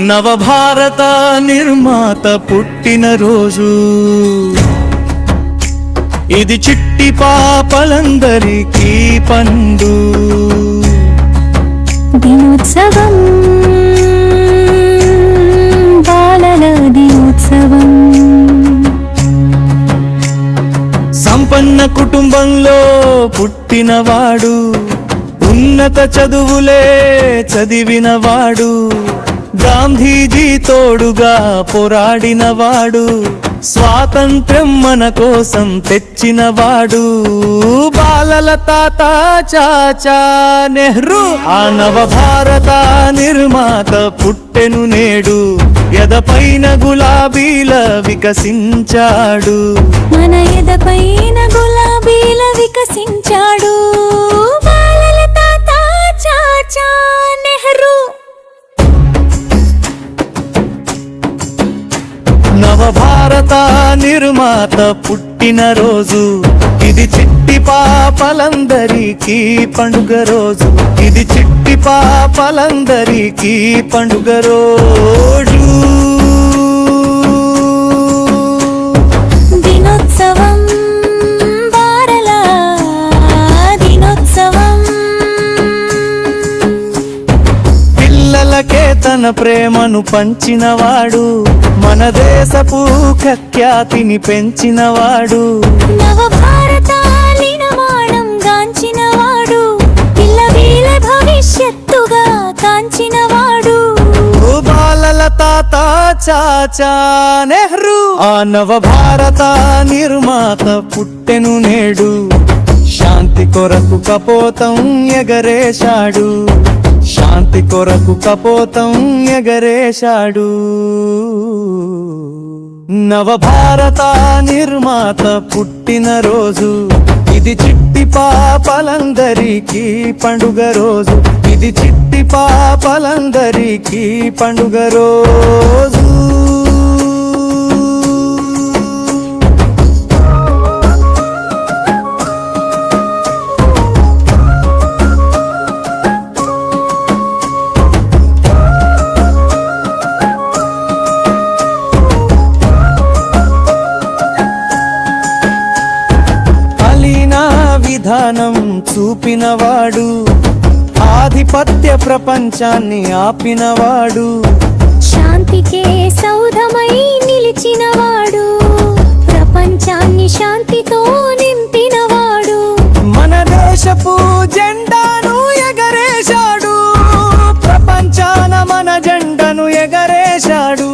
నవభారత నిర్మాత పుట్టినరోజు ఇది చిట్టి పాపలందరికీ పండు దినోత్సవం బాలల దినోత్సవం సంపన్న కుటుంబంలో పుట్టినవాడు ఉన్నత చదువులే చదివినవాడు గాంధీజీ తోడుగా పోరాడినవాడు స్వాతంత్ర్యం మన కోసం తెచ్చినవాడు బాలల తాత చాచా నెహ్రూ ఆ నవభారత నిర్మాత పుట్టెను నేడు ఎదపైన గులాబీల వికసించాడు మన ఎదపైన గులాబీల వికసించాడు బాలల తాత చాచా నెహ్రూ నవభారత నిర్మాత పుట్టినరోజు ఇది చిట్టి పాపలందరికీ పండుగ రోజు ఇది చిట్టి పాపలందరికీ పండుగ రోజు దినోత్సవం బాలల దినోత్సవం పిల్లలకే తన ప్రేమను పంచినవాడు మన దేశపు ఖ్యాతిని పెంచినవాడు నవభారత నిర్మాణం గాంచినవాడు పిల్లవీల భవిష్యత్తుగా కాంచినవాడు బాలల తాత చాచా నెహ్రూ ఆ నవభారత నిర్మాత పుట్టెను నేడు శాంతి కొరకు కపోతం ఎగరేశాడు శాంతి కొరకు కపోతం ఎగరేశాడు నవభారత నిర్మాత పుట్టినరోజు ఇది చిట్టి పాపలందరికీ పండుగ రోజు ఇది చిట్టి పాపలందరికీ పండుగ రోజు విధానం చూపినవాడు ఆధిపత్య ప్రపంచాన్ని ఆపినవాడు శాంతికే సౌధమై నిలిచినవాడు ప్రపంచాన్ని శాంతితో నింపినవాడు మన దేశపు జెండాను ఎగరేశాడు ప్రపంచాన మన జెండను ఎగరేశాడు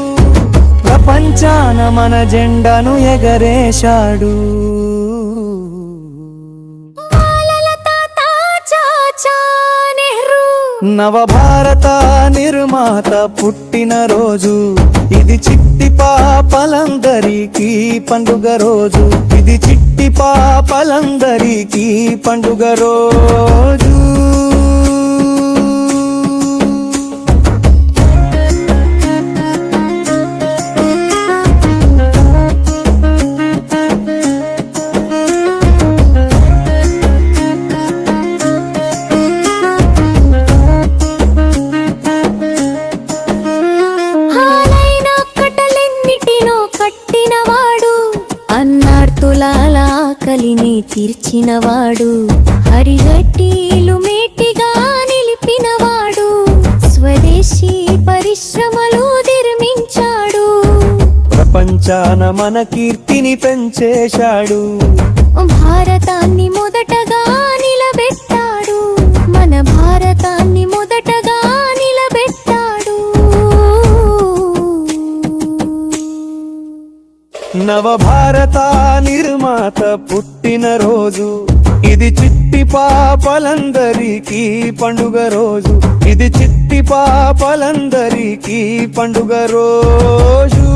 ప్రపంచాన మన జెండను ఎగరేశాడు నవభారత నిర్మాత పుట్టినరోజు ఇది చిట్టి పాపలందరికీ పండుగ రోజు ఇది చిట్టి పాపలందరికీ పండుగ రోజు కలిని తీర్చినవాడు హరిగట్టిలు మేటిగా నిలిపినవాడు స్వదేశీ పరిశ్రమలు నిర్మించాడు ప్రపంచాన మన కీర్తిని పెంచేశాడు భారతాన్ని మొదటగా నిలబెట్టాడు మన భారతాన్ని మొదటగా నిలబెట్టాడు నవభారత నిర్మాత పుట్టినరోజు ఇది చిట్టి పాపలందరికీ పండుగ రోజు ఇది చిట్టి పాపలందరికీ పండుగ రోజు